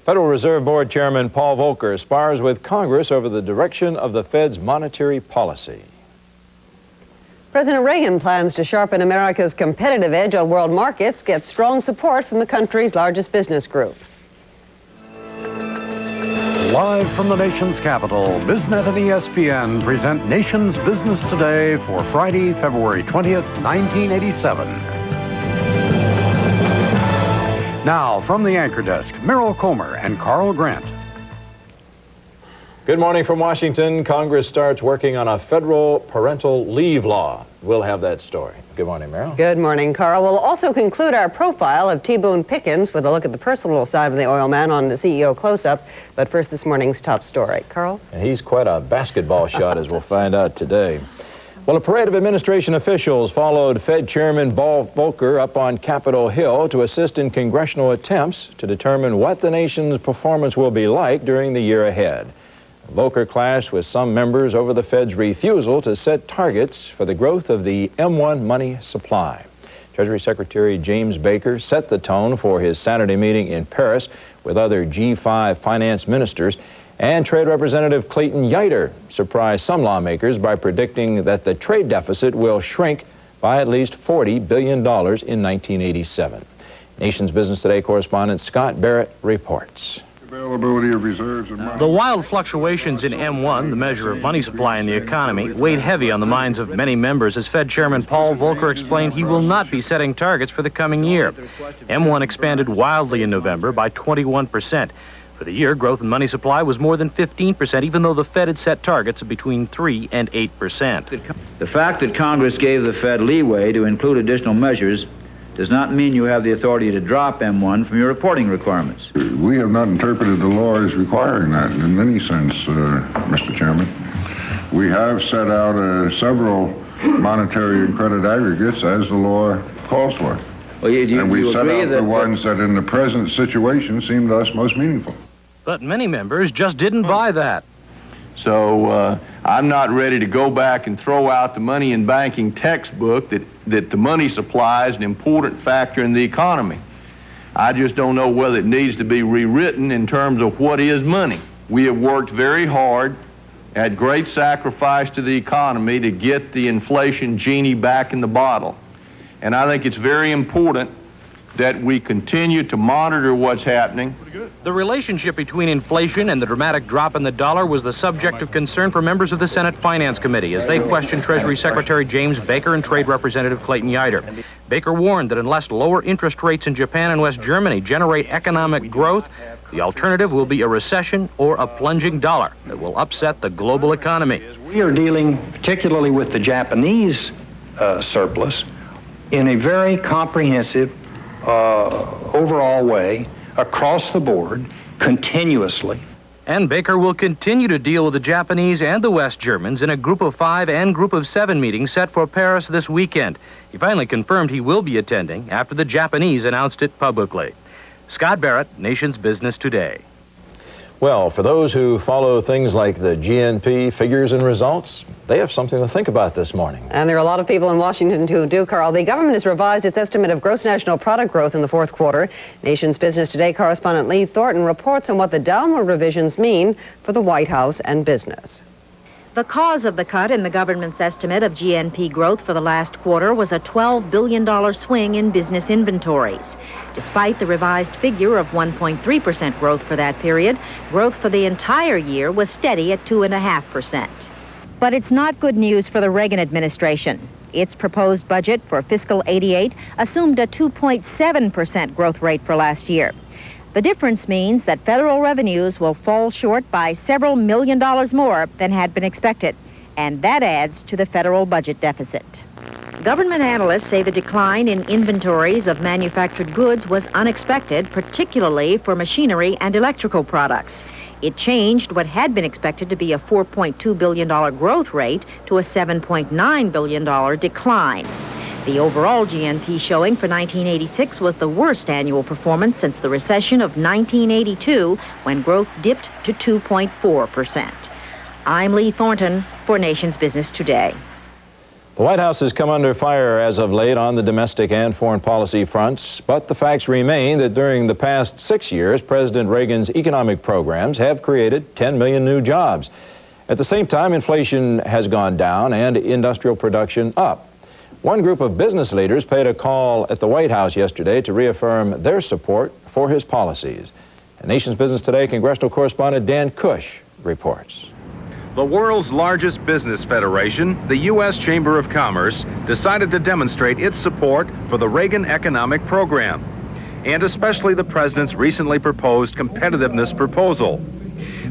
Federal Reserve Board Chairman Paul Volcker spars with Congress over the direction of the Fed's monetary policy. President Reagan plans to sharpen America's competitive edge on world markets, gets strong support from the country's largest business group. Live from the nation's capital, BizNet and ESPN present Nation's Business Today for Friday, February 20th, 1987. Now, from the anchor desk, Meryl Comer and Carl Grant. Good morning from Washington. Congress starts working on a federal parental leave law. We'll have that story. Good morning, Meryl. Good morning, Carl. We'll also conclude our profile of T. Boone Pickens with a look at the personal side of the oil man on the CEO Close-Up. But first, this morning's top story. Carl? And he's quite a basketball shot, as we'll find out today. Well, a parade of administration officials followed Fed Chairman Paul Volcker up on Capitol Hill to assist in congressional attempts to determine what the nation's performance will be like during the year ahead. Volcker clashed with some members over the Fed's refusal to set targets for the growth of the M1 money supply. Treasury Secretary James Baker set the tone for his Saturday meeting in Paris with other G5 finance ministers, and Trade Representative Clayton Yiter surprised some lawmakers by predicting that the trade deficit will shrink by at least $40 billion in 1987. Nation's Business Today correspondent Scott Barrett reports. Availability of reserves and money. The wild fluctuations in M1, the measure of money supply in the economy, weighed heavy on the minds of many members as Fed Chairman Paul Volcker explained he will not be setting targets for the coming year. M1 expanded wildly in November by 21%. For the year, growth in money supply was more than 15%, even though the Fed had set targets of between 3% and 8%. The fact that Congress gave the Fed leeway to include additional measures does not mean you have the authority to drop M1 from your reporting requirements. We have not interpreted the law as requiring that in any sense, Mr. Chairman. We have set out several monetary and credit aggregates as the law calls for. Well, and we set out the ones that in the present situation seem to us most meaningful. But many members just didn't buy that. So I'm not ready to go back and throw out the money and banking textbook that the money supply is an important factor in the economy. I just don't know whether it needs to be rewritten in terms of what is money. We have worked very hard at great sacrifice to the economy to get the inflation genie back in the bottle. And I think it's very important that we continue to monitor what's happening. The relationship between inflation and the dramatic drop in the dollar was the subject of concern for members of the Senate Finance Committee as they questioned Treasury Secretary James Baker and Trade Representative Clayton Yiter. Baker warned that unless lower interest rates in Japan and West Germany generate economic growth, the alternative will be a recession or a plunging dollar that will upset the global economy. We are dealing particularly with the Japanese surplus in a very comprehensive overall way, across the board, continuously. And Baker will continue to deal with the Japanese and the West Germans in a Group of 5 and Group of 7 meeting set for Paris this weekend. He finally confirmed he will be attending after the Japanese announced it publicly. Scott Barrett, Nation's Business Today. Well, for those who follow things like the GNP figures and results, they have something to think about this morning. And there are a lot of people in Washington who do, Carl. The government has revised its estimate of gross national product growth in the fourth quarter. Nation's Business Today correspondent Lee Thornton reports on what the downward revisions mean for the White House and business. The cause of the cut in the government's estimate of GNP growth for the last quarter was a $12 billion swing in business inventories. Despite the revised figure of 1.3% growth for that period, growth for the entire year was steady at 2.5%. But it's not good news for the Reagan administration. Its proposed budget for fiscal '88 assumed a 2.7% growth rate for last year. The difference means that federal revenues will fall short by several $1 million more than had been expected, and that adds to the federal budget deficit. Government analysts say the decline in inventories of manufactured goods was unexpected, particularly for machinery and electrical products. It changed what had been expected to be a $4.2 billion growth rate to a $7.9 billion decline. The overall GNP showing for 1986 was the worst annual performance since the recession of 1982, when growth dipped to 2.4%. I'm Lee Thornton for Nation's Business Today. The White House has come under fire as of late on the domestic and foreign policy fronts, but the facts remain that during the past 6 years, President Reagan's economic programs have created 10 million new jobs. At the same time, inflation has gone down and industrial production up. One group of business leaders paid a call at the White House yesterday to reaffirm their support for his policies. And Nation's Business Today congressional correspondent Dan Cush reports. The world's largest business federation, the U.S. Chamber of Commerce, decided to demonstrate its support for the Reagan economic program, and especially the president's recently proposed competitiveness proposal.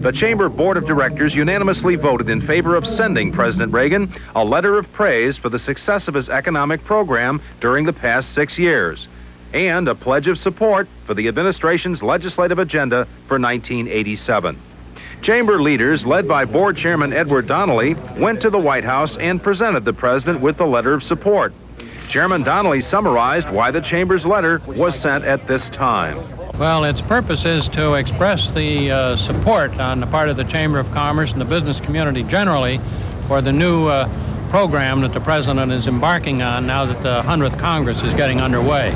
The Chamber Board of Directors unanimously voted in favor of sending President Reagan a letter of praise for the success of his economic program during the past 6 years, and a pledge of support for the administration's legislative agenda for 1987. Chamber leaders, led by Board Chairman Edward Donnelly, went to the White House and presented the president with the letter of support. Chairman Donnelly summarized why the Chamber's letter was sent at this time. Well, its purpose is to express the support on the part of the Chamber of Commerce and the business community generally for the new program that the president is embarking on now that the 100th Congress is getting underway.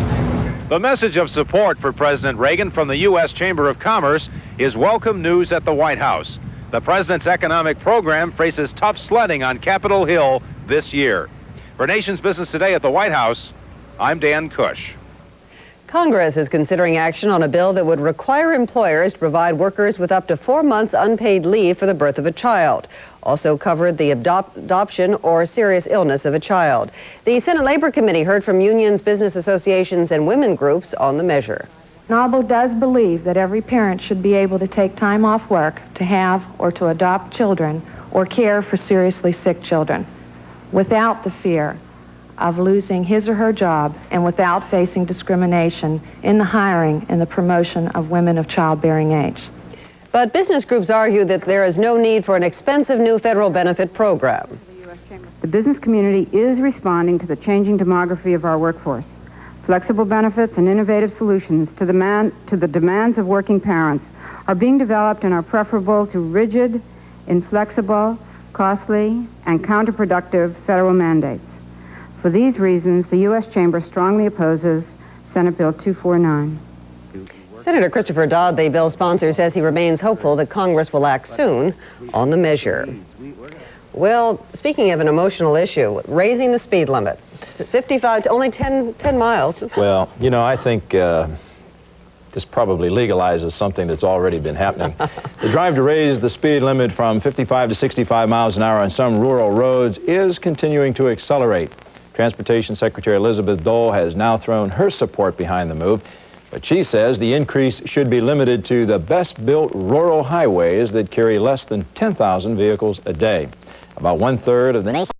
The message of support for President Reagan from the U.S. Chamber of Commerce is welcome news at the White House. The president's economic program faces tough sledding on Capitol Hill this year. For Nation's Business Today at the White House, I'm Dan Cush. Congress is considering action on a bill that would require employers to provide workers with up to 4 months unpaid leave for the birth of a child. Also covered the adoption or serious illness of a child. The Senate Labor Committee heard from unions, business associations, and women groups on the measure. NAWBO does believe that every parent should be able to take time off work to have or to adopt children or care for seriously sick children without the fear of losing his or her job and without facing discrimination in the hiring and the promotion of women of childbearing age. But business groups argue that there is no need for an expensive new federal benefit program. The business community is responding to the changing demography of our workforce. Flexible benefits and innovative solutions to the demands of working parents are being developed and are preferable to rigid, inflexible, costly, and counterproductive federal mandates. For these reasons, the U.S. Chamber strongly opposes Senate Bill 249. Senator Christopher Dodd, the bill sponsor, says he remains hopeful that Congress will act soon on the measure. Well, speaking of an emotional issue, raising the speed limit, 55 to only 10 miles. Well, you know, I think this probably legalizes something that's already been happening. The drive to raise the speed limit from 55 to 65 miles an hour on some rural roads is continuing to accelerate. Transportation Secretary Elizabeth Dole has now thrown her support behind the move, but she says the increase should be limited to the best-built rural highways that carry less than 10,000 vehicles a day. About 1/3 of the nation